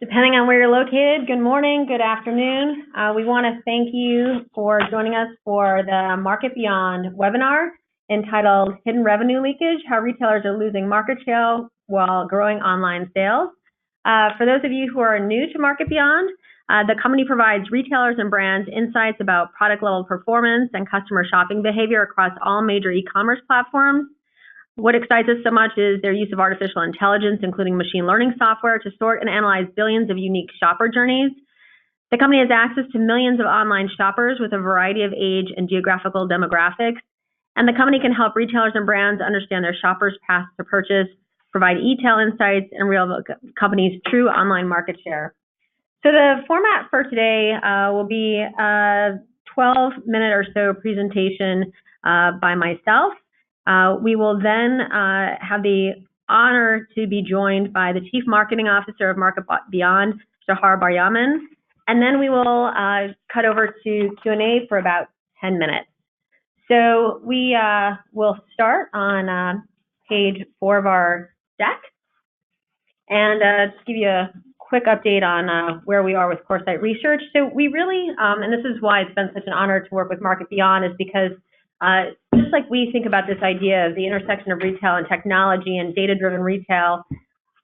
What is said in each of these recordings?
Depending on where you're located, good morning, good afternoon. We want to thank you for joining us for the Market Beyond webinar entitled Hidden Revenue Leakage, How Retailers Are Losing Market Share While Growing Online Sales. For those of you who are new to Market Beyond, the company provides retailers and brands insights about product level performance and customer shopping behavior across all major e-commerce platforms. What excites us so much is their use of artificial intelligence, including machine learning software, to sort and analyze billions of unique shopper journeys. The company has access to millions of online shoppers with a variety of age and geographical demographics, and the company can help retailers and brands understand their shoppers' paths to purchase, provide e-tail insights, and reveal the company's true online market share. So the format for today will be a 12-minute or so presentation by myself. We will then have the honor to be joined by the Chief Marketing Officer of Market Beyond, Shahar Baryaman, and then we will cut over to Q&A for about 10 minutes. So we will start on page 4 of our deck, and just give you a quick update on where we are with Coresight Research. So we really, and this is why it's been such an honor to work with Market Beyond, is because just like we think about this idea of the intersection of retail and technology and data-driven retail,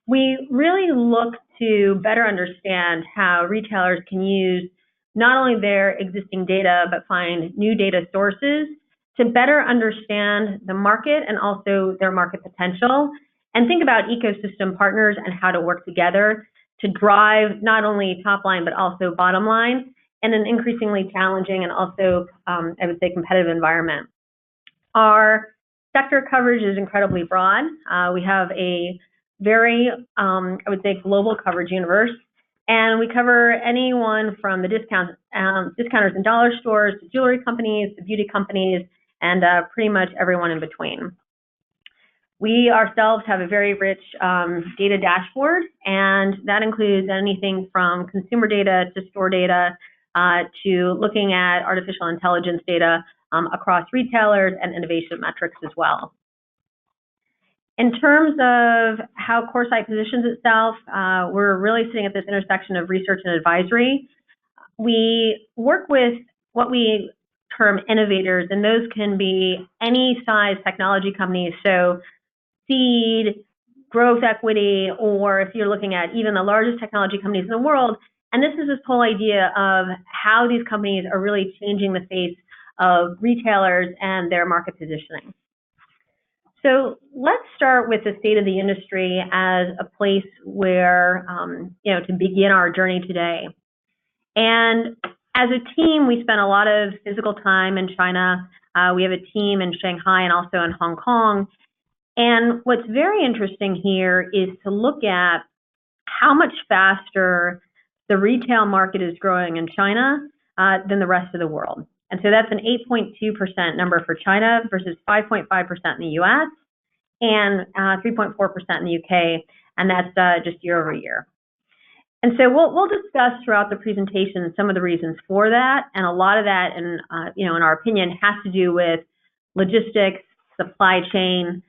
we really look to better understand how retailers can use not only their existing data, but find new data sources to better understand the market and also their market potential, and think about ecosystem partners and how to work together to drive not only top line, but also bottom line in an increasingly challenging and also, I would say, competitive environment. Our sector coverage is incredibly broad. We have a very, I would say, global coverage universe, and we cover anyone from the discounters and dollar stores to jewelry companies to beauty companies and pretty much everyone in between. We ourselves have a very rich data dashboard, and that includes anything from consumer data to store data to looking at artificial intelligence data across retailers and innovation metrics as well. In terms of how Coresight positions itself, we're really sitting at this intersection of research and advisory. We work with what we term innovators, and those can be any size technology companies, so seed, growth equity, or if you're looking at even the largest technology companies in the world. And this is this whole idea of how these companies are really changing the face of retailers and their market positioning. So let's start with the state of the industry as a place where, to begin our journey today. And as a team, we spent a lot of physical time in China. We have a team in Shanghai and also in Hong Kong. And what's very interesting here is to look at how much faster the retail market is growing in China than the rest of the world. And so that's an 8.2% number for China versus 5.5% in the US and 3.4% in the UK, and that's just year over year. And so we'll discuss throughout the presentation some of the reasons for that, and a lot of that, in our opinion, has to do with logistics, supply chain,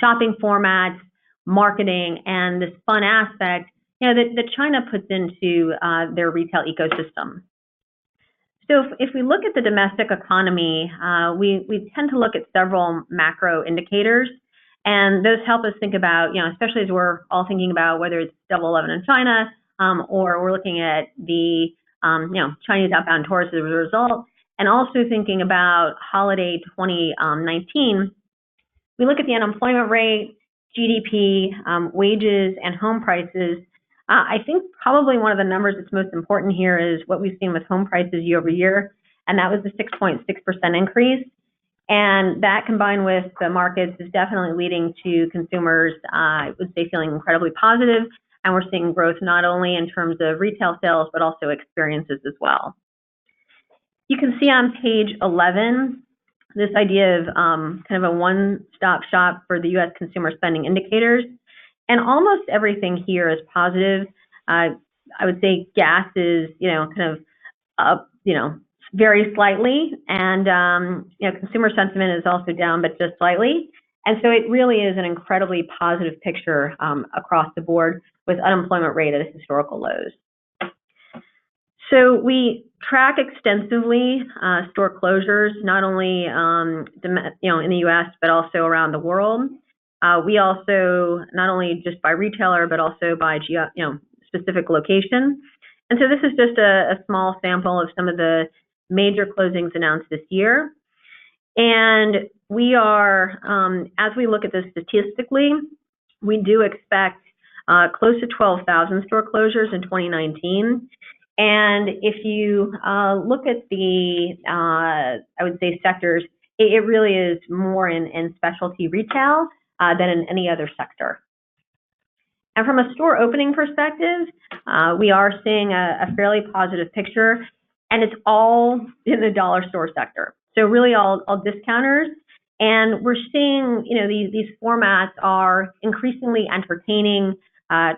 shopping formats, marketing, and this fun aspect that China puts into their retail ecosystem. So if we look at the domestic economy, we tend to look at several macro indicators, and those help us think about, especially as we're all thinking about whether it's Double 11 in China, or we're looking at the, Chinese outbound tourists as a result, and also thinking about holiday 2019. We look at the unemployment rate, GDP, wages, and home prices. I think probably one of the numbers that's most important here is what we've seen with home prices year over year, and that was a 6.6% increase. And that combined with the markets is definitely leading to consumers, I would say, feeling incredibly positive, and we're seeing growth not only in terms of retail sales, but also experiences as well. You can see on page 11, this idea of kind of a one-stop shop for the U.S. consumer spending indicators. And almost everything here is positive. I would say gas is, kind of up, very slightly. And, consumer sentiment is also down, but just slightly. And so it really is an incredibly positive picture across the board, with unemployment rate at historical lows. So we track extensively store closures, not only in the U.S. but also around the world. We also, not only just by retailer but also by specific location. And so this is just a small sample of some of the major closings announced this year. And we are, as we look at this statistically, we do expect close to 12,000 store closures in 2019. And if you look at the, I would say, sectors, it really is more in specialty retail than in any other sector. And from a store opening perspective, we are seeing a fairly positive picture, and it's all in the dollar store sector. So really all discounters. And we're seeing, these formats are increasingly entertaining.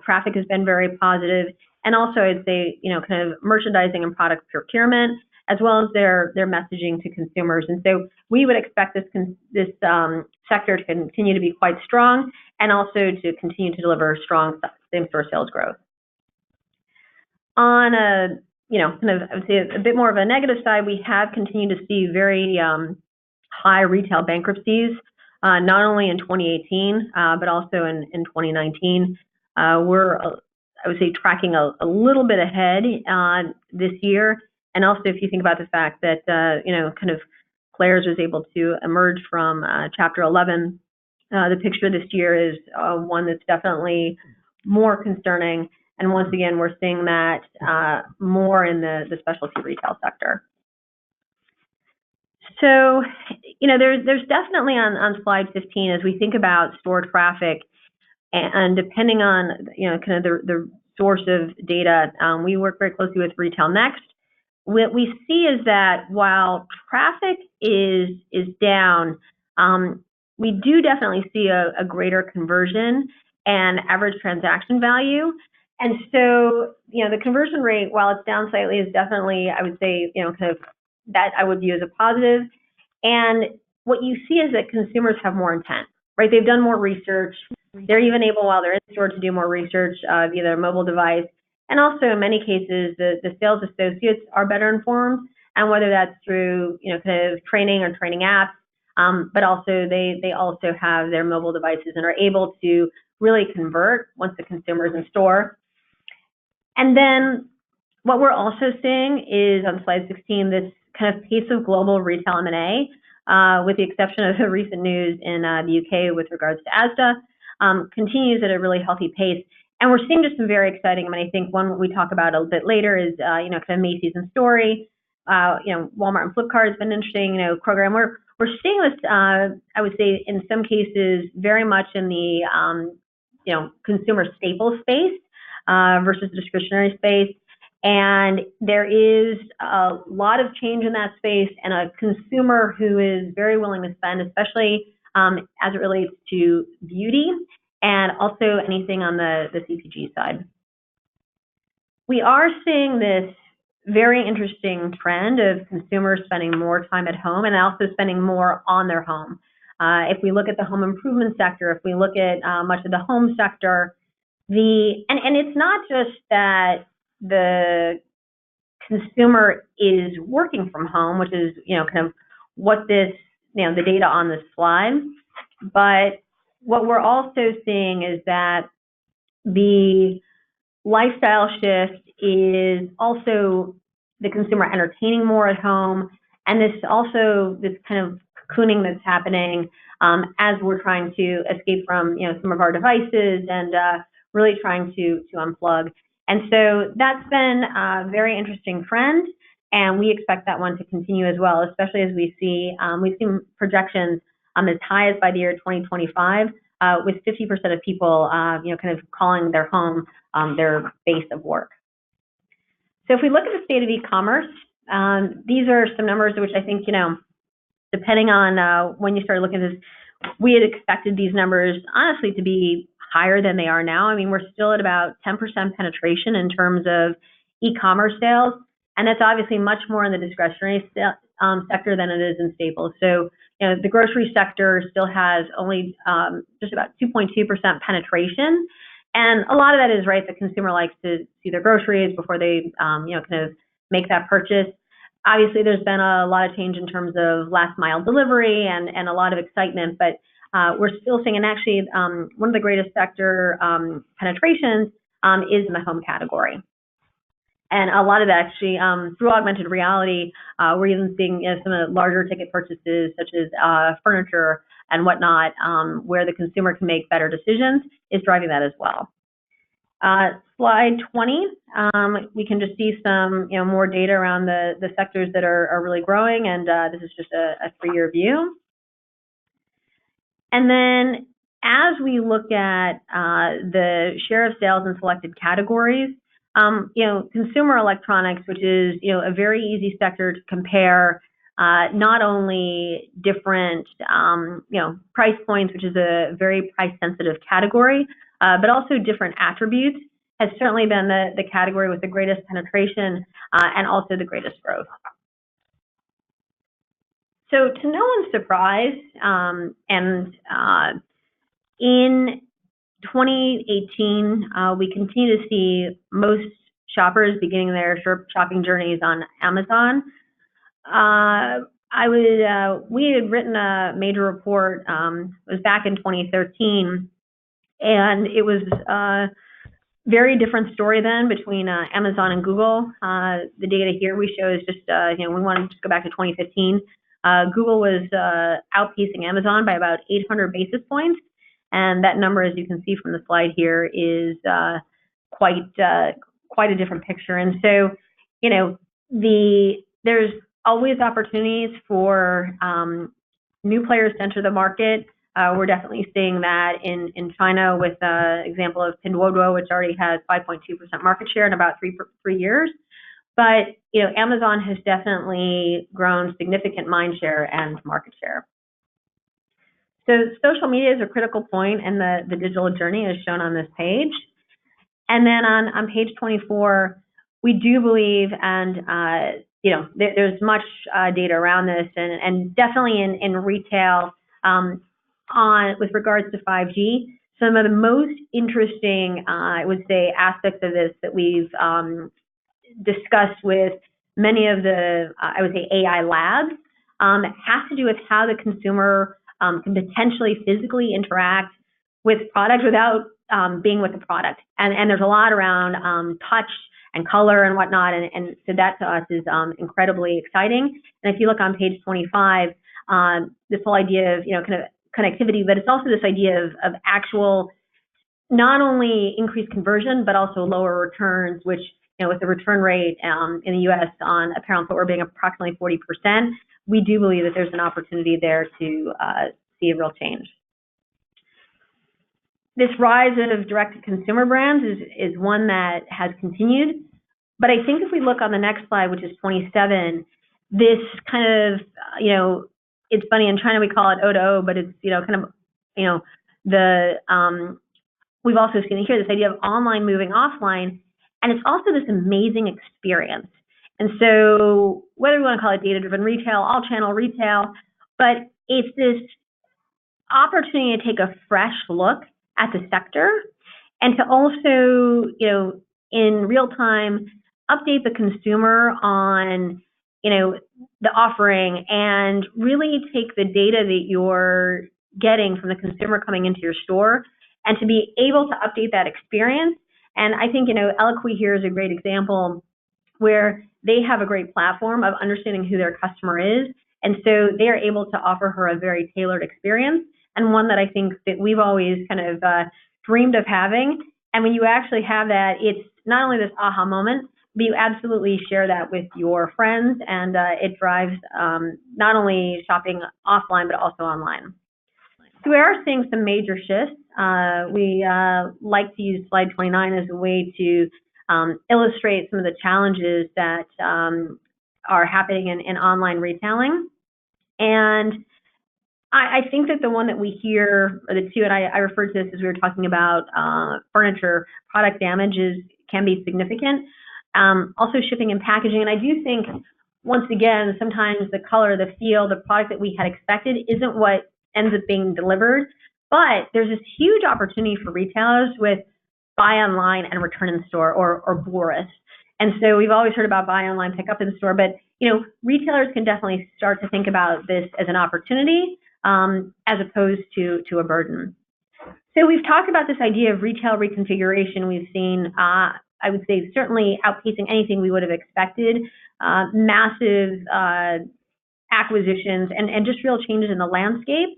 Traffic has been very positive. And also, I'd say, kind of merchandising and product procurement, as well as their messaging to consumers. And so we would expect this sector to continue to be quite strong, and also to continue to deliver strong same-store sales growth. On a, kind of, I would say a bit more of a negative side, we have continued to see very high retail bankruptcies, not only in 2018, but also in 2019. We're, I would say, tracking a little bit ahead this year. And also, if you think about the fact that, kind of Claire's was able to emerge from Chapter 11, the picture this year is one that's definitely more concerning. And once again, we're seeing that more in the specialty retail sector. So, there's definitely on slide 15, as we think about store traffic, and depending on, kind of the source of data, we work very closely with Retail Next. What we see is that while traffic is down, we do definitely see a greater conversion and average transaction value. And so, the conversion rate, while it's down slightly, is definitely, I would say, kind of that I would view as a positive. And what you see is that consumers have more intent, right? They've done more research. They're even able, while they're in store, to do more research via their mobile device. And also, in many cases, the sales associates are better informed, and whether that's through, kind of training or training apps, but also they also have their mobile devices and are able to really convert once the consumer is in store. And then what we're also seeing is, on slide 16, this kind of pace of global retail M&A, with the exception of the recent news in the UK with regards to Asda, continues at a really healthy pace. And we're seeing just some very exciting, I think one we talk about a little bit later is, kind of Macy's and Story. Walmart and Flipkart has been an interesting, program. We're seeing this, I would say, in some cases, very much in the, consumer staple space versus discretionary space. And there is a lot of change in that space, and a consumer who is very willing to spend, especially as it relates to beauty and also anything on the CPG side. We are seeing this very interesting trend of consumers spending more time at home and also spending more on their home. If we look at the home improvement sector, if we look at much of the home sector, and it's not just that the consumer is working from home, which is, kind of what this, the data on this slide, but what we're also seeing is that the lifestyle shift is also the consumer entertaining more at home, and this kind of cocooning that's happening as we're trying to escape from, some of our devices and really trying to unplug. And so that's been a very interesting trend, and we expect that one to continue as well, especially as we've seen projections as high as by the year 2025, with 50% of people, kind of calling their home their base of work. So if we look at the state of e-commerce, these are some numbers which I think, depending on when you started looking at this, we had expected these numbers, honestly, to be higher than they are now. I mean, we're still at about 10% penetration in terms of e-commerce sales, and that's obviously much more in the discretionary sector than it is in staples. So, the grocery sector still has only just about 2.2% penetration. And a lot of that is, right, the consumer likes to see their groceries before they, kind of make that purchase. Obviously, there's been a lot of change in terms of last mile delivery and a lot of excitement, but we're still seeing, and actually one of the greatest sector penetrations is in the home category. And a lot of that actually, through augmented reality, we're even seeing some of the larger ticket purchases, such as furniture and whatnot, where the consumer can make better decisions, is driving that as well. Slide 20, we can just see some more data around the sectors that are really growing, and this is just a 3-year view. And then as we look at the share of sales in selected categories, consumer electronics, which is a very easy sector to compare, not only different price points, which is a very price sensitive category, but also different attributes, has certainly been the category with the greatest penetration and also the greatest growth. So to no one's surprise, in 2018, we continue to see most shoppers beginning their shopping journeys on Amazon. We had written a major report, it was back in 2013, and it was a very different story then between Amazon and Google. The data here we show is just, we want to go back to 2015. Google was outpacing Amazon by about 800 basis points. And that number, as you can see from the slide here, is quite a different picture. And so, there's always opportunities for new players to enter the market. We're definitely seeing that in China with the example of Pinduoduo, which already has 5.2% market share in about three years. But Amazon has definitely grown significant mind share and market share. So social media is a critical point in the digital journey, as shown on this page. And then on page 24, we do believe, and there's much data around this, and definitely in retail, with regards to 5G, some of the most interesting, I would say, aspects of this that we've discussed with many of the, I would say, AI labs, has to do with how the consumer can potentially physically interact with product without being with the product. And there's a lot around touch and color and whatnot, and so that to us is incredibly exciting. And if you look on page 25, this whole idea of kind of connectivity, but it's also this idea of actual not only increased conversion but also lower returns, which with the return rate in the U.S. on apparel and footwear being approximately 40%, we do believe that there's an opportunity there to see a real change. This rise of direct-to-consumer brands is one that has continued. But I think if we look on the next slide, which is 27, this kind of, it's funny, in China we call it O2O, but it's, we've also seen here this idea of online moving offline, and it's also this amazing experience. And so whether we want to call it data-driven retail, all-channel retail, but it's this opportunity to take a fresh look at the sector and to also, in real time, update the consumer on, the offering and really take the data that you're getting from the consumer coming into your store and to be able to update that experience. And I think, Eloquii here is a great example where they have a great platform of understanding who their customer is. And so they are able to offer her a very tailored experience, and one that I think that we've always kind of dreamed of having. And when you actually have that, it's not only this aha moment, but you absolutely share that with your friends, and it drives not only shopping offline, but also online. So we are seeing some major shifts. We like to use slide 29 as a way to illustrate some of the challenges that are happening in online retailing. And I think that the one that we hear, or the two, and I referred to this as we were talking about furniture, product damages can be significant. Also shipping and packaging. And I do think once again, sometimes the color, the feel, the product that we had expected isn't what ends up being delivered. But there's this huge opportunity for retailers with buy online and return in store, or BORIS. And so we've always heard about buy online, pick up in store, but retailers can definitely start to think about this as an opportunity as opposed to a burden. So we've talked about this idea of retail reconfiguration. We've seen, I would say, certainly outpacing anything we would have expected, massive acquisitions and just real changes in the landscape.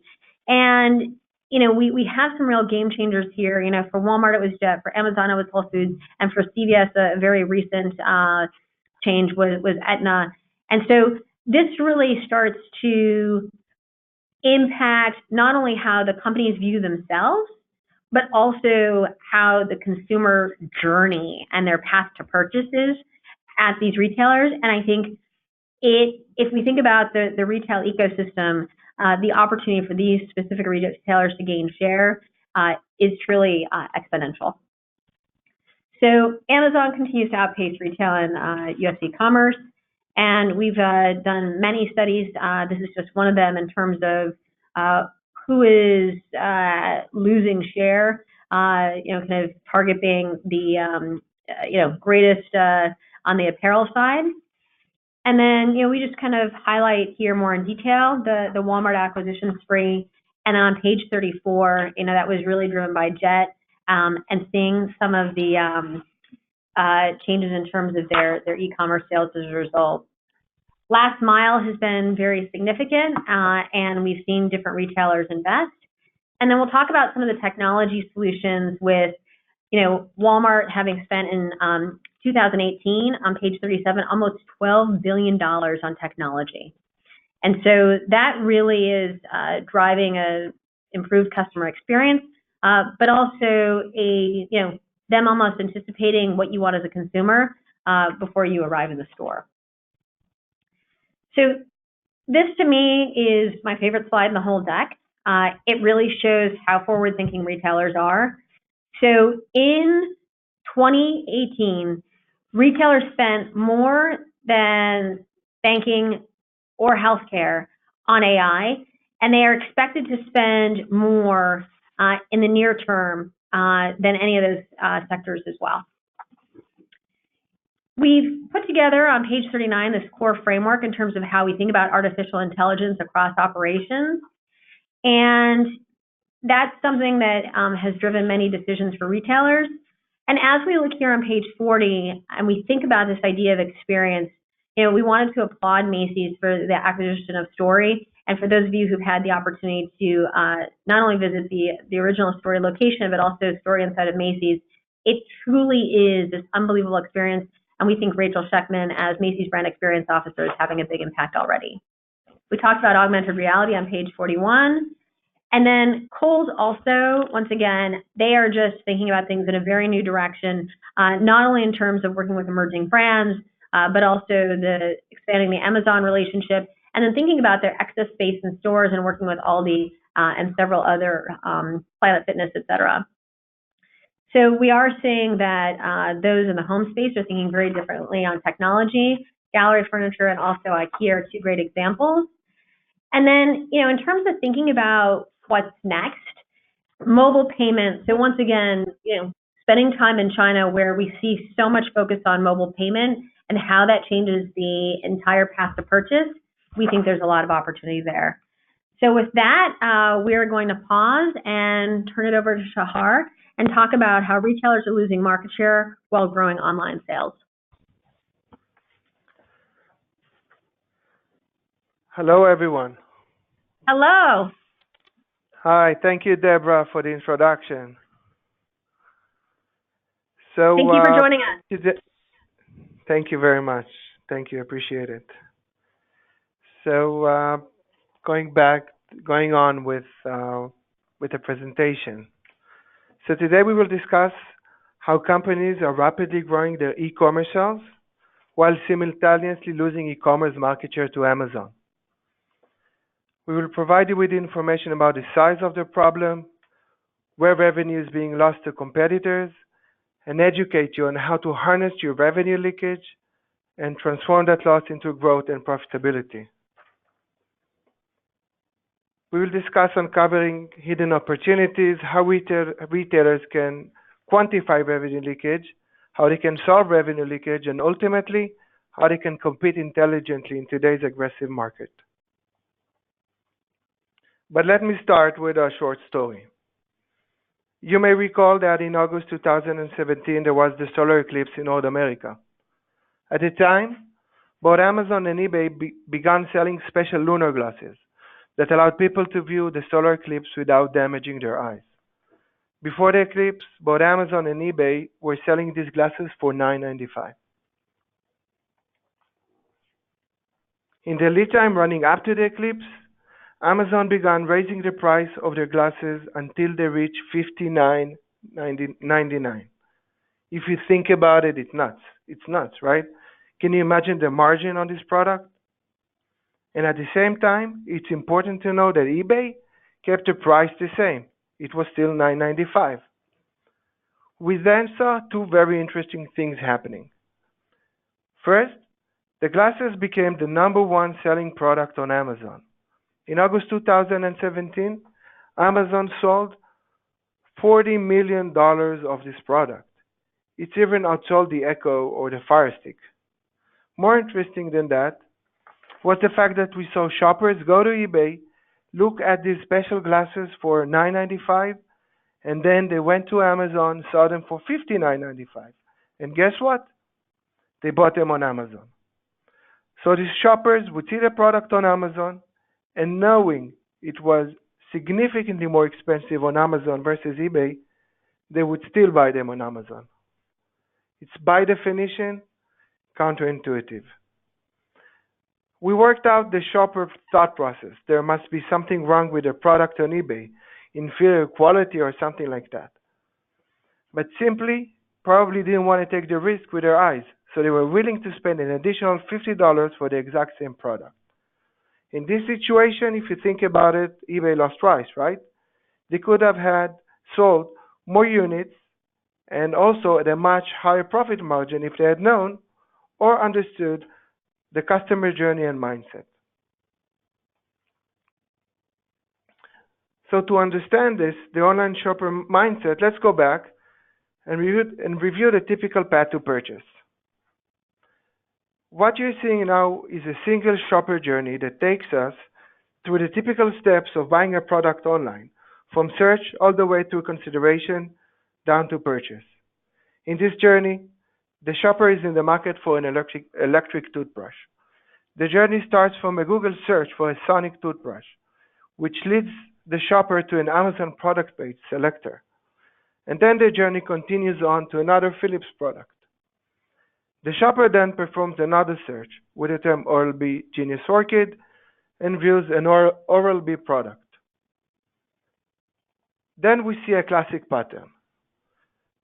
And we have some real game changers here. For Walmart, it was Jet. For Amazon, it was Whole Foods. And for CVS, a very recent change was Aetna. And so this really starts to impact not only how the companies view themselves, but also how the consumer journey and their path to purchase is at these retailers. And I think if we think about the retail ecosystem, the opportunity for these specific retailers to gain share is truly exponential. So Amazon continues to outpace retail and U.S. e-commerce, and we've done many studies. This is just one of them in terms of who is losing share. Kind of Target being the greatest on the apparel side. And then, we just kind of highlight here more in detail the Walmart acquisition spree. And then on page 34, that was really driven by Jet and seeing some of the changes in terms of their e-commerce sales as a result. Last mile has been very significant, and we've seen different retailers invest. And then we'll talk about some of the technology solutions with, Walmart having spent in 2018 on page 37 almost $12 billion on technology. And so that really is driving a improved customer experience, but also them almost anticipating what you want as a consumer before you arrive in the store. So this to me is my favorite slide in the whole deck. It really shows how forward-thinking retailers are. So in 2018, retailers spent more than banking or healthcare on AI, and they are expected to spend more in the near term than any of those sectors as well. We've put together on page 39 this core framework in terms of how we think about artificial intelligence across operations. And that's something that has driven many decisions for retailers. And as we look here on page 40 and we think about this idea of experience, we wanted to applaud Macy's for the acquisition of Story. And for those of you who've had the opportunity to not only visit the original Story location, but also Story inside of Macy's, it truly is this unbelievable experience. And we think Rachel Sheckman, as Macy's brand experience officer, is having a big impact already. We talked about augmented reality on page 41. And then Kohl's also, once again, they are just thinking about things in a very new direction, not only in terms of working with emerging brands, but also expanding the Amazon relationship, and then thinking about their excess space in stores and working with Aldi and several other, Planet Fitness, et cetera. So we are seeing that those in the home space are thinking very differently on technology. Gallery Furniture and also IKEA are two great examples. And then, in terms of thinking about what's next, mobile payments. So once again, spending time in China where we see so much focus on mobile payment and how that changes the entire path to purchase, we think there's a lot of opportunity there. So with that, we are going to pause and turn it over to Shahar and talk about how retailers are losing market share while growing online sales. Hello, everyone. Hello. Hi, thank you, Deborah, for the introduction. So, thank you for joining us. Thank you very much. Thank you, appreciate it. So, going on with the presentation. So today we will discuss how companies are rapidly growing their e-commerce sales while simultaneously losing e-commerce market share to Amazon. We will provide you with information about the size of the problem, where revenue is being lost to competitors, and educate you on how to harness your revenue leakage and transform that loss into growth and profitability. We will discuss uncovering hidden opportunities, how retailers can quantify revenue leakage, how they can solve revenue leakage, and ultimately, how they can compete intelligently in today's aggressive market. But let me start with a short story. You may recall that in August 2017, there was the solar eclipse in North America. At the time, both Amazon and eBay began selling special lunar glasses that allowed people to view the solar eclipse without damaging their eyes. Before the eclipse, both Amazon and eBay were selling these glasses for $9.95. In the lead time running up to the eclipse, Amazon began raising the price of their glasses until they reached $59.99. If you think about it, it's nuts. It's nuts, right? Can you imagine the margin on this product? And at the same time, it's important to know that eBay kept the price the same. It was still $9.95. We then saw two very interesting things happening. First, the glasses became the number one selling product on Amazon. In August 2017, Amazon sold $40 million of this product. It's even outsold the Echo or the Fire Stick. More interesting than that was the fact that we saw shoppers go to eBay, look at these special glasses for $9.95, and then they went to Amazon, saw them for $59.95. And guess what? They bought them on Amazon. So these shoppers would see the product on Amazon, and knowing it was significantly more expensive on Amazon versus eBay, they would still buy them on Amazon. It's by definition counterintuitive. We worked out the shopper thought process. There must be something wrong with the product on eBay, inferior quality or something like that. But simply, probably didn't want to take the risk with their eyes, so they were willing to spend an additional $50 for the exact same product. In this situation, if you think about it, eBay lost price, right? They could have had sold more units and also at a much higher profit margin if they had known or understood the customer journey and mindset. So to understand this, the online shopper mindset, let's go back and review the typical path to purchase. What you're seeing now is a single shopper journey that takes us through the typical steps of buying a product online, from search all the way through consideration down to purchase. In this journey, the shopper is in the market for an electric toothbrush. The journey starts from a Google search for a sonic toothbrush, which leads the shopper to an Amazon product page selector. And then the journey continues on to another Philips product. The shopper then performs another search with the term Oral-B Genius Orchid and views an Oral-B product. Then we see a classic pattern.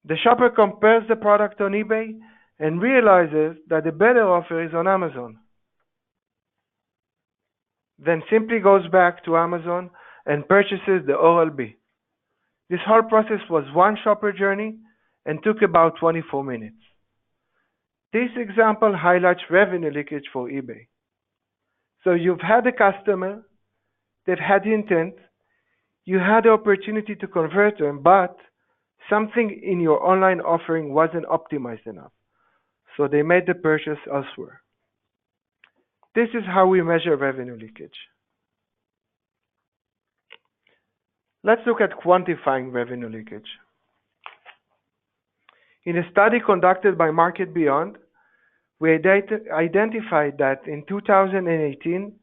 The shopper compares the product on eBay and realizes that the better offer is on Amazon. Then simply goes back to Amazon and purchases the Oral-B. This whole process was one shopper journey and took about 24 minutes. This example highlights revenue leakage for eBay. So you've had a customer that had the intent, you had the opportunity to convert them, but something in your online offering wasn't optimized enough. So they made the purchase elsewhere. This is how we measure revenue leakage. Let's look at quantifying revenue leakage. In a study conducted by Market Beyond, we identified that in 2018,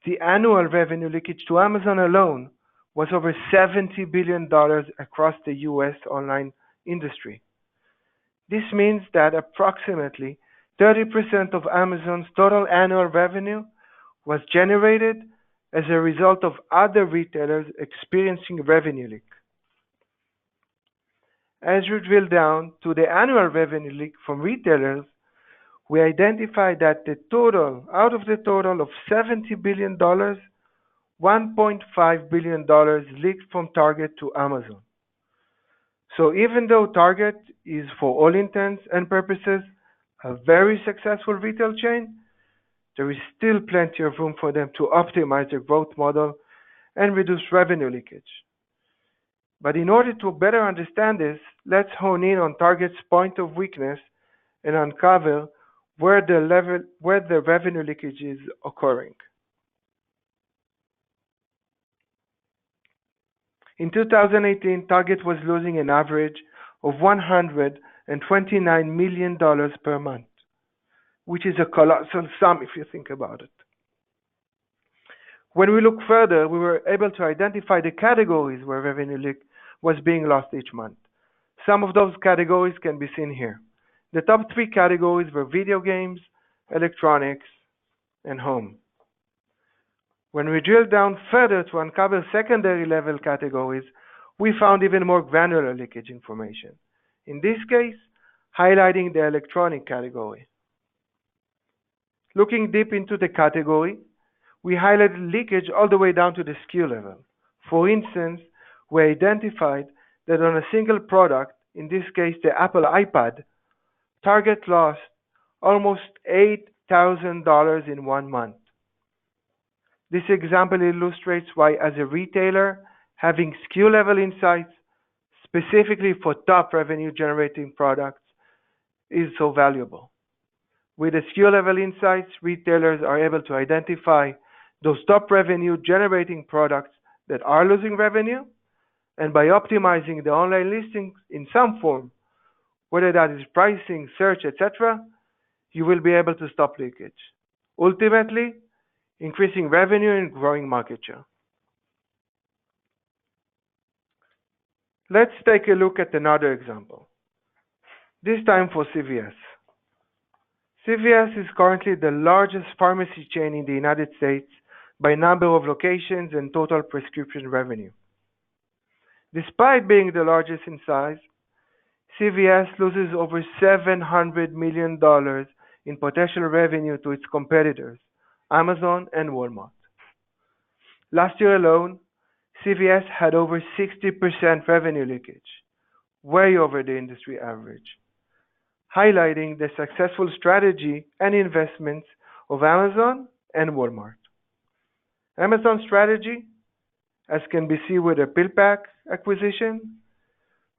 the annual revenue leakage to Amazon alone was over $70 billion across the US online industry. This means that approximately 30% of Amazon's total annual revenue was generated as a result of other retailers experiencing revenue leak. As we drill down to the annual revenue leak from retailers, we identified that out of the total of $70 billion, $1.5 billion leaked from Target to Amazon. So even though Target is, for all intents and purposes, a very successful retail chain, there is still plenty of room for them to optimize their growth model and reduce revenue leakage. But in order to better understand this, let's hone in on Target's point of weakness and uncover where the revenue leakage is occurring. In 2018, Target was losing an average of $129 million per month, which is a colossal sum if you think about it. When we look further, we were able to identify the categories where revenue leak was being lost each month. Some of those categories can be seen here. The top three categories were video games, electronics, and home. When we drilled down further to uncover secondary level categories, we found even more granular leakage information. In this case, highlighting the electronic category. Looking deep into the category, we highlighted leakage all the way down to the SKU level. For instance, we identified that on a single product, in this case the Apple iPad, Target lost almost $8,000 in 1 month. This example illustrates why, as a retailer, having SKU level insights specifically for top revenue generating products is so valuable. With the SKU level insights, retailers are able to identify those top revenue generating products that are losing revenue, and by optimizing the online listings in some form, whether that is pricing, search, etc., you will be able to stop leakage, ultimately increasing revenue and growing market share. Let's take a look at another example, this time for CVS. CVS is currently the largest pharmacy chain in the United States by number of locations and total prescription revenue. Despite being the largest in size, CVS loses over $700 million in potential revenue to its competitors, Amazon and Walmart. Last year alone, CVS had over 60% revenue leakage, way over the industry average, highlighting the successful strategy and investments of Amazon and Walmart. Amazon's strategy, as can be seen with the PillPack acquisition,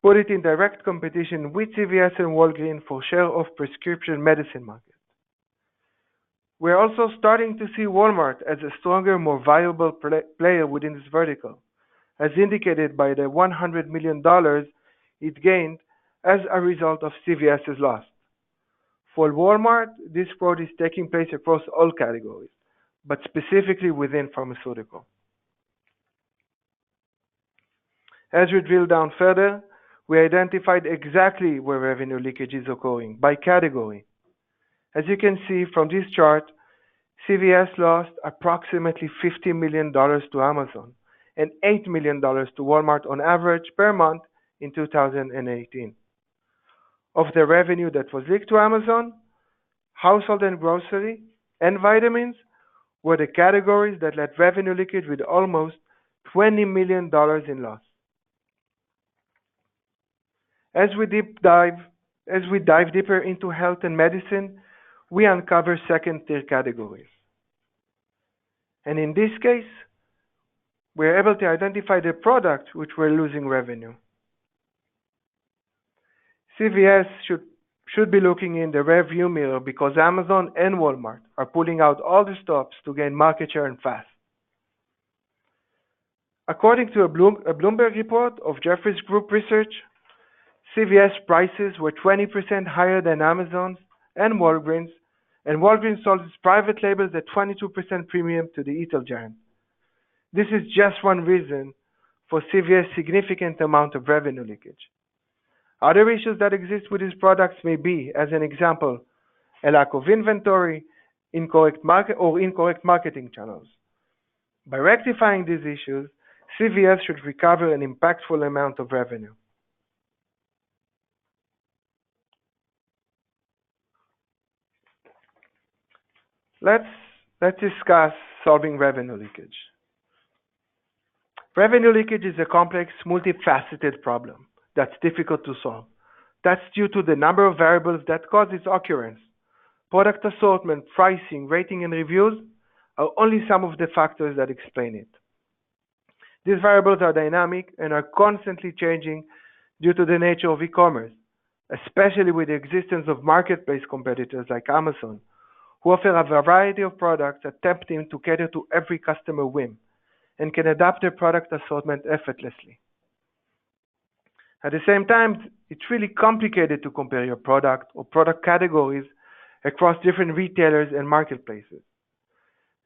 put it in direct competition with CVS and Walgreens for share of prescription medicine market. We're also starting to see Walmart as a stronger, more viable player within this vertical, as indicated by the $100 million it gained as a result of CVS's loss. For Walmart, this growth is taking place across all categories, but specifically within pharmaceutical. As we drill down further, we identified exactly where revenue leakage is occurring by category. As you can see from this chart, CVS lost approximately $50 million to Amazon and $8 million to Walmart on average per month in 2018. Of the revenue that was leaked to Amazon, household and grocery and vitamins were the categories that led revenue leakage with almost $20 million in loss. As we dive deeper into health and medicine, we uncover second-tier categories. And in this case, we're able to identify the products which were losing revenue. CVS should be looking in the rearview mirror because Amazon and Walmart are pulling out all the stops to gain market share and fast. According to a Bloomberg report of Jefferies Group Research, CVS prices were 20% higher than Amazon's and Walgreens sold its private labels at 22% premium to the e-tail giant. This is just one reason for CVS' significant amount of revenue leakage. Other issues that exist with these products may be, as an example, a lack of inventory, incorrect marketing channels. By rectifying these issues, CVS should recover an impactful amount of revenue. Let's discuss solving revenue leakage. Revenue leakage is a complex, multifaceted problem that's difficult to solve. That's due to the number of variables that cause its occurrence. Product assortment, pricing, rating, and reviews are only some of the factors that explain it. These variables are dynamic and are constantly changing due to the nature of e-commerce, especially with the existence of marketplace competitors like Amazon, who offer a variety of products attempting to cater to every customer whim and can adapt their product assortment effortlessly. At the same time, it's really complicated to compare your product or product categories across different retailers and marketplaces.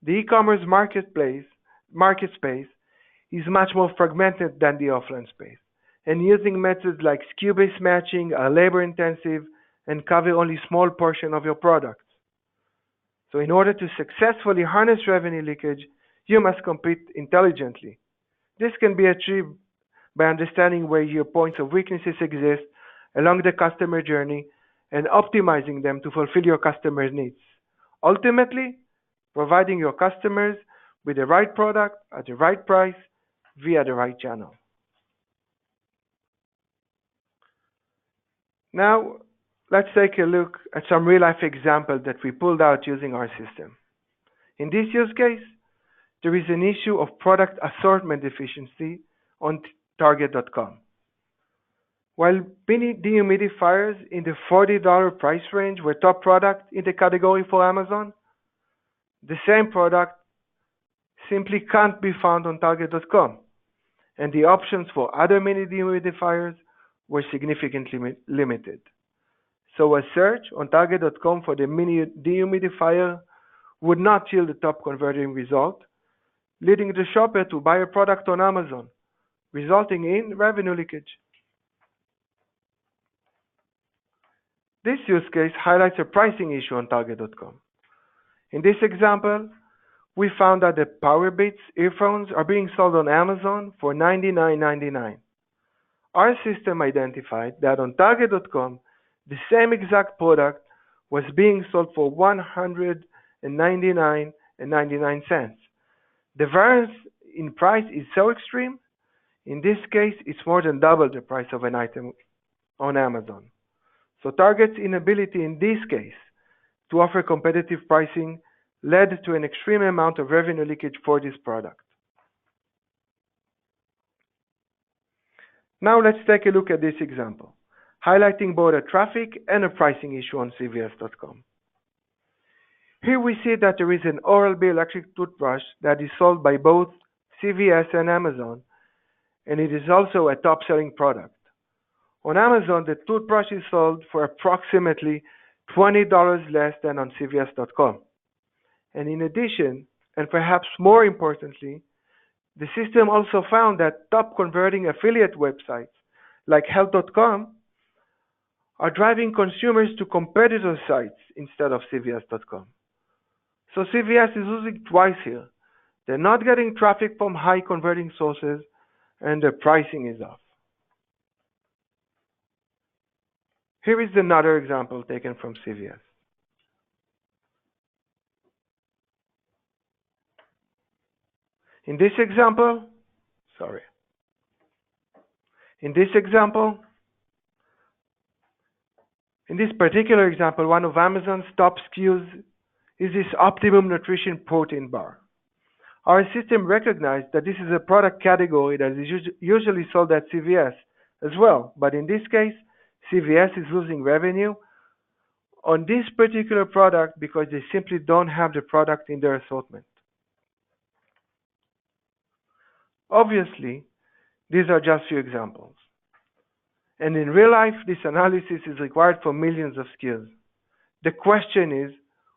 The e-commerce market space is much more fragmented than the offline space, and using methods like SKU-based matching are labor-intensive and cover only a small portion of your products. So in order to successfully harness revenue leakage, you must compete intelligently. This can be achieved by understanding where your points of weaknesses exist along the customer journey and optimizing them to fulfill your customers' needs. Ultimately, providing your customers with the right product at the right price via the right channel. Now, let's take a look at some real-life examples that we pulled out using our system. In this use case, there is an issue of product assortment deficiency on Target.com. While mini dehumidifiers in the $40 price range were top product in the category for Amazon, the same product simply can't be found on Target.com, and the options for other mini dehumidifiers were significantly limited. So a search on Target.com for the mini dehumidifier would not yield the top converting result, leading the shopper to buy a product on Amazon, resulting in revenue leakage. This use case highlights a pricing issue on Target.com. In this example, we found that the Powerbeats earphones are being sold on Amazon for $99.99. Our system identified that on Target.com, the same exact product was being sold for $199.99. The variance in price is so extreme. In this case, it's more than double the price of an item on Amazon. So Target's inability in this case to offer competitive pricing led to an extreme amount of revenue leakage for this product. Now let's take a look at this example, highlighting both a traffic and a pricing issue on CVS.com. Here we see that there is an Oral-B electric toothbrush that is sold by both CVS and Amazon, and it is also a top-selling product. On Amazon, the toothbrush is sold for approximately $20 less than on CVS.com. And in addition, and perhaps more importantly, the system also found that top converting affiliate websites like Health.com are driving consumers to competitor sites instead of CVS.com. So CVS is losing twice here. They're not getting traffic from high converting sources, and their pricing is off. Here is another example taken from CVS. In this particular example, one of Amazon's top SKUs is this Optimum Nutrition Protein Bar. Our system recognized that this is a product category that is usually sold at CVS as well, but in this case, CVS is losing revenue on this particular product because they simply don't have the product in their assortment. Obviously, these are just few examples. And in real life, this analysis is required for millions of SKUs. The question is,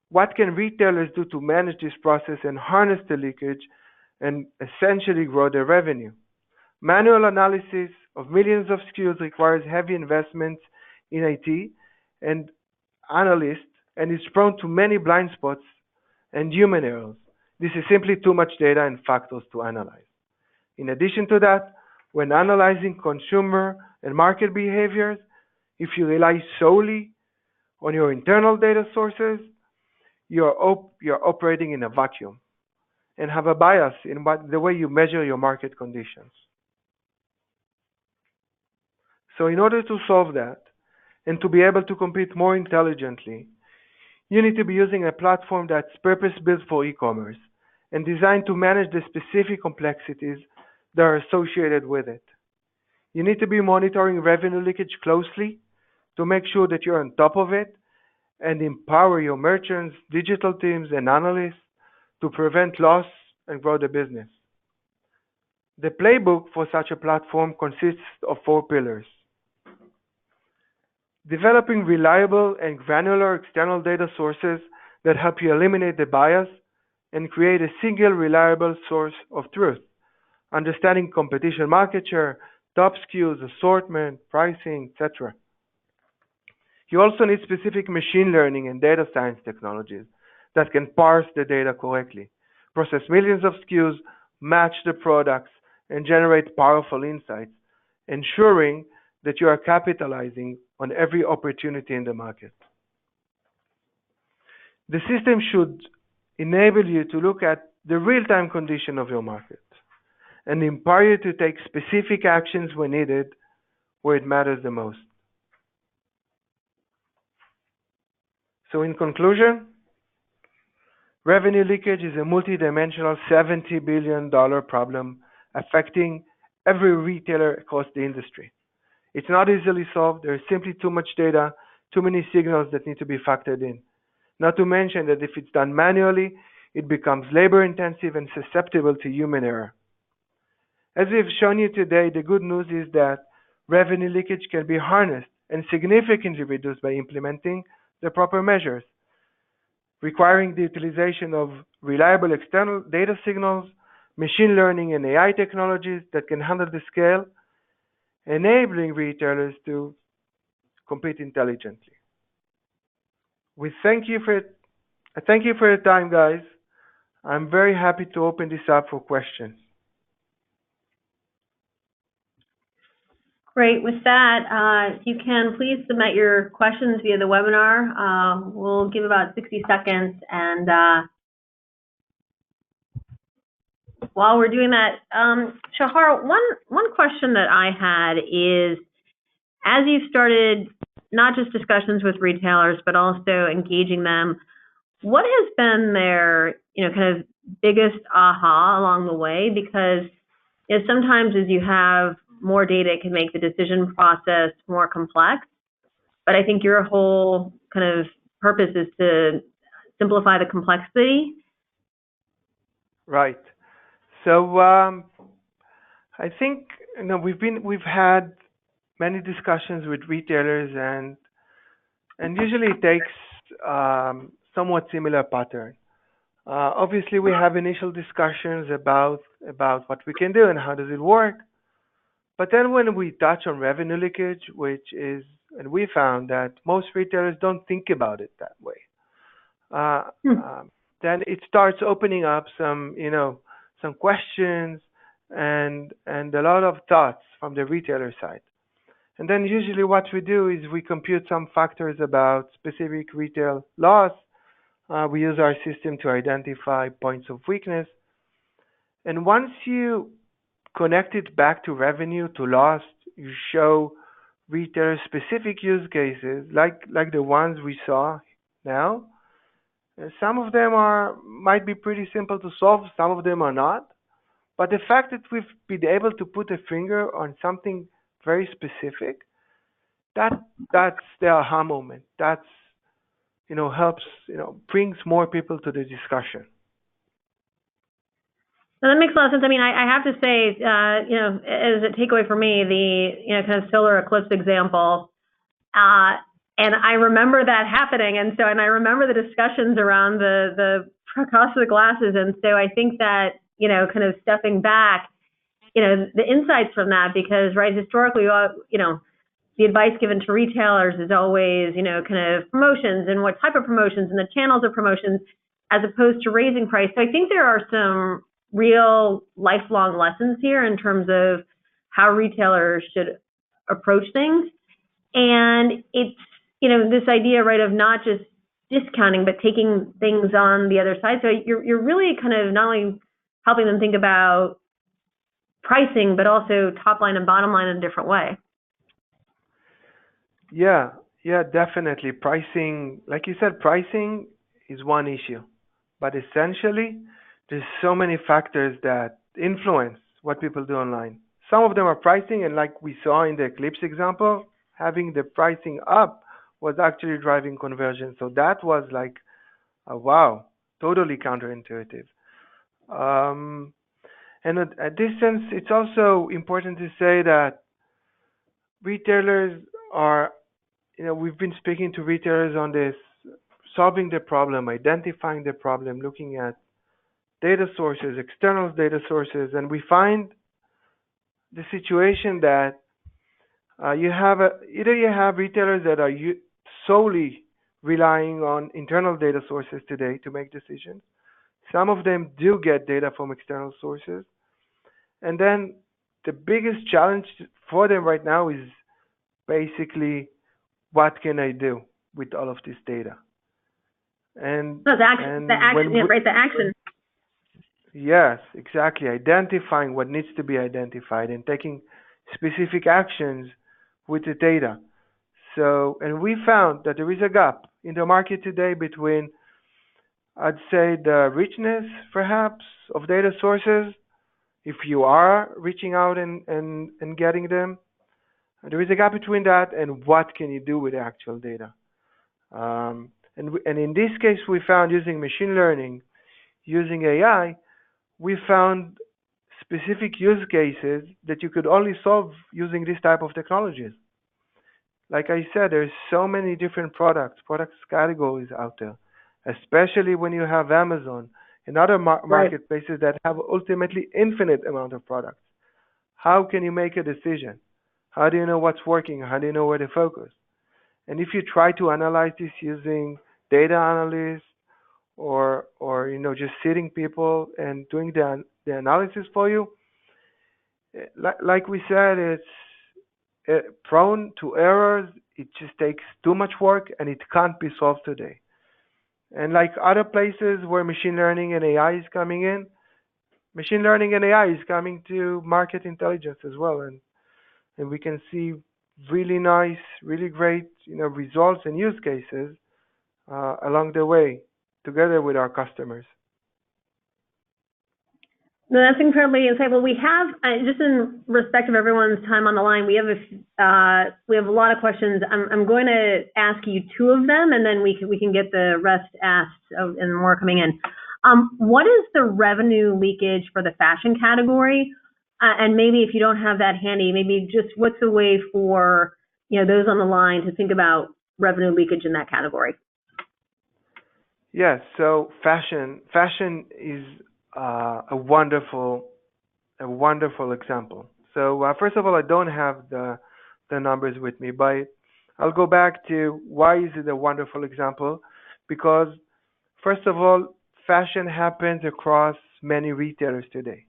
what can retailers do to manage this process and harness the leakage and essentially grow their revenue? Manual analysis of millions of SKUs requires heavy investments in IT and analysts, and is prone to many blind spots and human errors. This is simply too much data and factors to analyze. In addition to that, when analyzing consumer and market behaviors, if you rely solely on your internal data sources, you're operating in a vacuum and have a bias in the way you measure your market conditions. So in order to solve that and to be able to compete more intelligently, You need to be using a platform that's purpose-built for e-commerce and designed to manage the specific complexities that are associated with it. You need to be monitoring revenue leakage closely to make sure that you're on top of it and empower your merchants, digital teams, and analysts to prevent loss and grow the business. The playbook for such a platform consists of four pillars: developing reliable and granular external data sources that help you eliminate the bias and create a single reliable source of truth, understanding competition market share, top SKUs, assortment, pricing, etc. You also need specific machine learning and data science technologies that can parse the data correctly, process millions of SKUs, match the products, and generate powerful insights, ensuring that you are capitalizing on every opportunity in the market. The system should enable you to look at the real-time condition of your market and empower you to take specific actions when needed where it matters the most. So in conclusion, revenue leakage is a multidimensional $70 billion problem affecting every retailer across the industry. It's not easily solved. There is simply too much data, too many signals that need to be factored in. Not to mention that if it's done manually, it becomes labor intensive and susceptible to human error. As we've shown you today, the good news is that revenue leakage can be harnessed and significantly reduced by implementing the proper measures, requiring the utilization of reliable external data signals, machine learning and AI technologies that can handle the scale, enabling retailers to compete intelligently. I thank you for your time, guys. I'm very happy to open this up for questions. Great. With that, if you can please submit your questions via the webinar. We'll give about 60 seconds, and while we're doing that, Shahar, one question that I had is, as you've started not just discussions with retailers, but also engaging them, what has been their, kind of biggest aha along the way? Because sometimes as you have more data, it can make the decision process more complex. But I think your whole kind of purpose is to simplify the complexity. Right. So I think we've had many discussions with retailers, and usually it takes somewhat similar pattern. Obviously, we have initial discussions about what we can do and how does it work. But then when we touch on revenue leakage, and we found that most retailers don't think about it that way. Then it starts opening up some questions and a lot of thoughts from the retailer side. And then usually what we do is we compute some factors about specific retail loss. We use our system to identify points of weakness. And once you connect it back to revenue, to loss, you show retailers specific use cases like the ones we saw now. Some of them might be pretty simple to solve, some of them are not. But the fact that we've been able to put a finger on something very specific, that's the aha moment. That's helps brings more people to the discussion. So that makes a lot of sense. I mean, I have to say, as a takeaway for me, the kind of solar eclipse example, and I remember that happening, and I remember the discussions around the cost of the glasses, and so I think that kind of stepping back, the insights from that, because historically, the advice given to retailers is always kind of promotions and what type of promotions and the channels of promotions, as opposed to raising price. So I think there are some real lifelong lessons here in terms of how retailers should approach things. And it's, this idea, of not just discounting, but taking things on the other side. So you're really kind of not only helping them think about pricing, but also top line and bottom line in a different way. Yeah, Yeah, definitely. Pricing, like you said, pricing is one issue, but essentially, there's so many factors that influence what people do online. Some of them are pricing, and like we saw in the Eclipse example, having the pricing up was actually driving conversion. So that was like, wow, totally counterintuitive. Um, and at this sense, it's also important to say that retailers are, we've been speaking to retailers on this, solving the problem, identifying the problem, looking at data sources, external data sources, and we find the situation that either you have retailers that are solely relying on internal data sources today to make decisions. Some of them do get data from external sources, and then the biggest challenge for them right now is basically what can I do with all of this data? And No, the and action, when yeah, we, right, the action. yes, exactly, identifying what needs to be identified and taking specific actions with the data. So, and we found that there is a gap in the market today between, I'd say, the richness perhaps of data sources, if you are reaching out and getting them. There is a gap between that and what can you do with the actual data. And in this case, we found using machine learning, using AI, we found specific use cases that you could only solve using this type of technologies. Like I said, there's so many different products categories out there, especially when you have Amazon and other Right. marketplaces that have ultimately infinite amount of products. How can you make a decision? How do you know what's working? How do you know where to focus? And if you try to analyze this using data analysts or just sitting people and doing the analysis for you, like we said, it's prone to errors. It just takes too much work and it can't be solved today. And like other places where machine learning and AI is coming in, machine learning and AI is coming to market intelligence as well, and we can see really nice, really great, results and use cases along the way together with our customers. No, that's incredibly insightful. We have, just in respect of everyone's time on the line, we have a lot of questions. I'm going to ask you two of them, and then we can get the rest asked, and more coming in. What is the revenue leakage for the fashion category? And maybe if you don't have that handy, maybe just what's the way for those on the line to think about revenue leakage in that category? Yes, so fashion is a wonderful example. So first of all, I don't have the numbers with me, but I'll go back to why is it a wonderful example? Because first of all, fashion happens across many retailers today.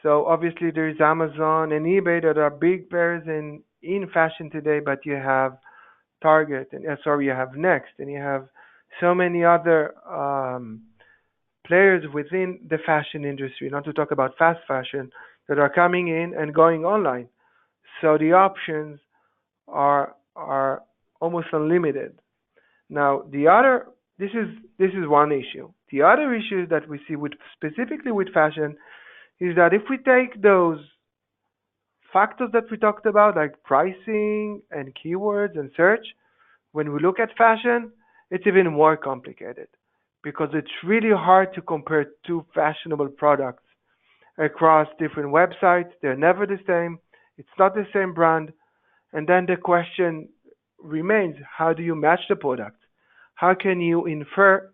So obviously there is Amazon and eBay that are big players in fashion today, but you have Target and you have Next and you have so many other players within the fashion industry, not to talk about fast fashion, that are coming in and going online. So the options are almost unlimited. Now this is one issue. The other issue that we see with specifically with fashion is that if we take those factors that we talked about, like pricing and keywords and search, when we look at fashion, it's even more complicated because it's really hard to compare two fashionable products across different websites. They're never the same. It's not the same brand. And then the question remains, how do you match the product? How can you infer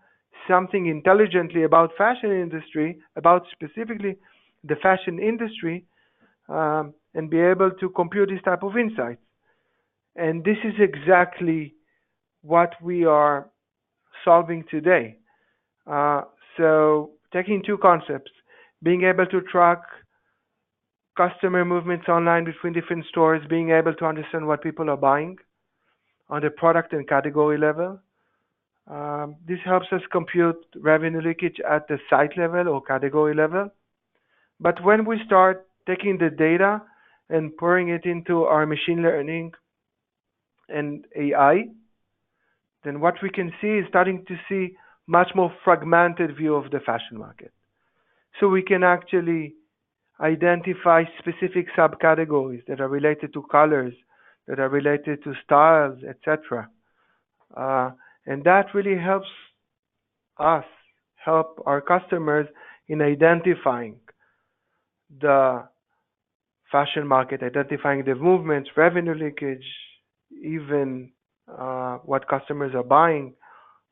something intelligently about fashion industry, about specifically the fashion industry, and be able to compute this type of insights? And this is exactly what we are solving today. Uh, so taking two concepts, being able to track customer movements online between different stores, being able to understand what people are buying on the product and category level. This helps us compute revenue leakage at the site level or category level. But when we start taking the data and pouring it into our machine learning and AI, then what we can see is starting to see much more fragmented view of the fashion market. So we can actually identify specific subcategories that are related to colors, that are related to styles, etc. Uh, and that really helps us help our customers in identifying the fashion market, identifying the movements, revenue leakage, even what customers are buying,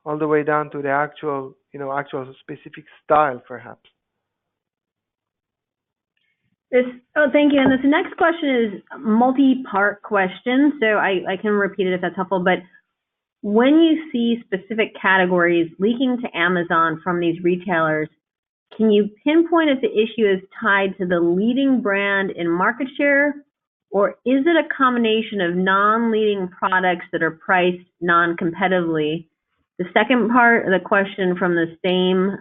all the way down to the actual specific style, perhaps. Thank you. And this next question is a multi-part question, so I can repeat it if that's helpful. But when you see specific categories leaking to Amazon from these retailers, can you pinpoint if the issue is tied to the leading brand in market share, or is it a combination of non-leading products that are priced non-competitively? The second part of the question from the same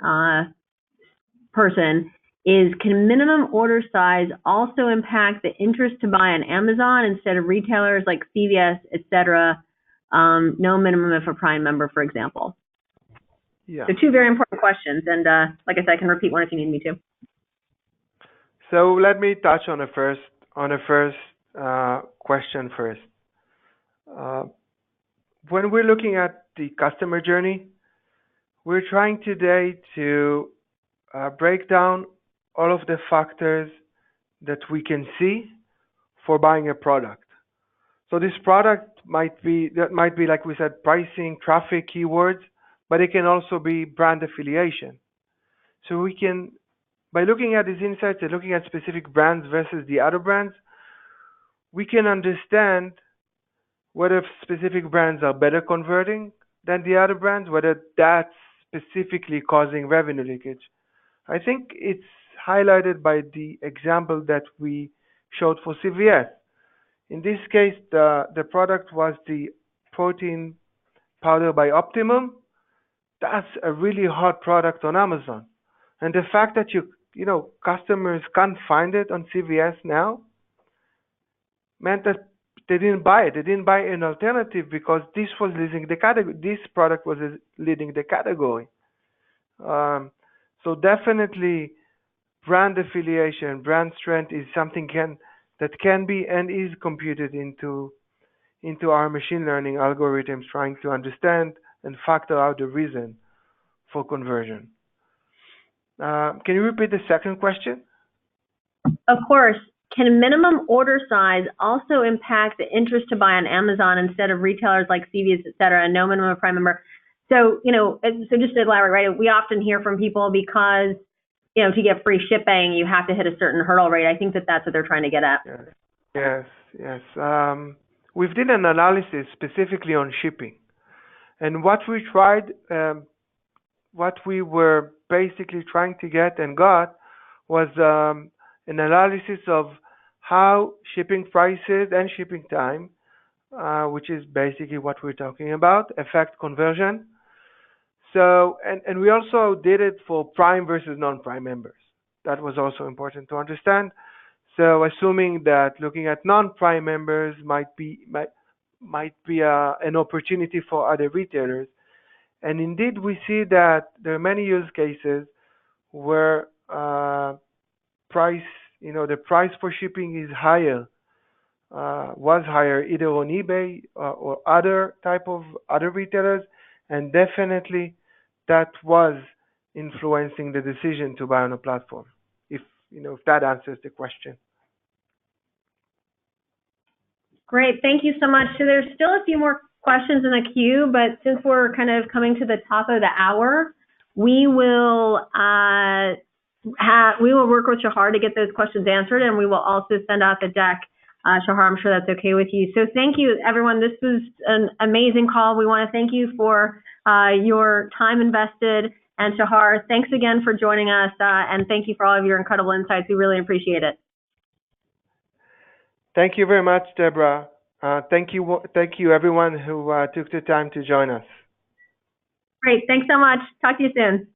person is, can minimum order size also impact the interest to buy on Amazon instead of retailers like CVS, et cetera? No minimum if a Prime member, for example. Yeah. So two very important questions, and like I said, I can repeat one if you need me to. So let me touch on the first question first. When we're looking at the customer journey, we're trying today to break down all of the factors that we can see for buying a product. So this product might be, like we said, pricing, traffic, keywords, but it can also be brand affiliation. So we can, by looking at these insights and looking at specific brands versus the other brands, we can understand whether specific brands are better converting than the other brands, whether that's specifically causing revenue leakage. I think it's highlighted by the example that we showed for CVS. In this case, the product was the protein powder by Optimum. That's a really hot product on Amazon. And the fact that customers can't find it on CVS now meant that they didn't buy it. They didn't buy an alternative because this was leading the category. This product was leading the category. So definitely, brand affiliation, brand strength is something that can be and is computed into our machine learning algorithms, trying to understand and factor out the reason for conversion. Can you repeat the second question? Of course. Can minimum order size also impact the interest to buy on Amazon instead of retailers like CVS, et cetera, and no minimum Prime member? So, so just to elaborate, right, we often hear from people because, to get free shipping, you have to hit a certain hurdle rate. I think that's what they're trying to get at. Yes. We've did an analysis specifically on shipping. And what we tried, what we were basically trying to get and got was an analysis of how shipping prices and shipping time, which is basically what we're talking about, affect conversion. So, and we also did it for Prime versus non-Prime members. That was also important to understand. So, assuming that looking at non-Prime members might be an opportunity for other retailers, and indeed we see that there are many use cases where the price for shipping is higher, was higher either on eBay or other retailers, and definitely that was influencing the decision to buy on a platform. If that answers the question. Great, thank you so much. So there's still a few more questions in the queue, but since we're kind of coming to the top of the hour, we will work with Shahar to get those questions answered, and we will also send out the deck. Shahar, I'm sure that's okay with you. So thank you, everyone. This was an amazing call. We want to thank you for your time invested. And Shahar, thanks again for joining us, and thank you for all of your incredible insights. We really appreciate it. Thank you very much, Deborah. Thank you, everyone who took the time to join us. Great. Thanks so much. Talk to you soon.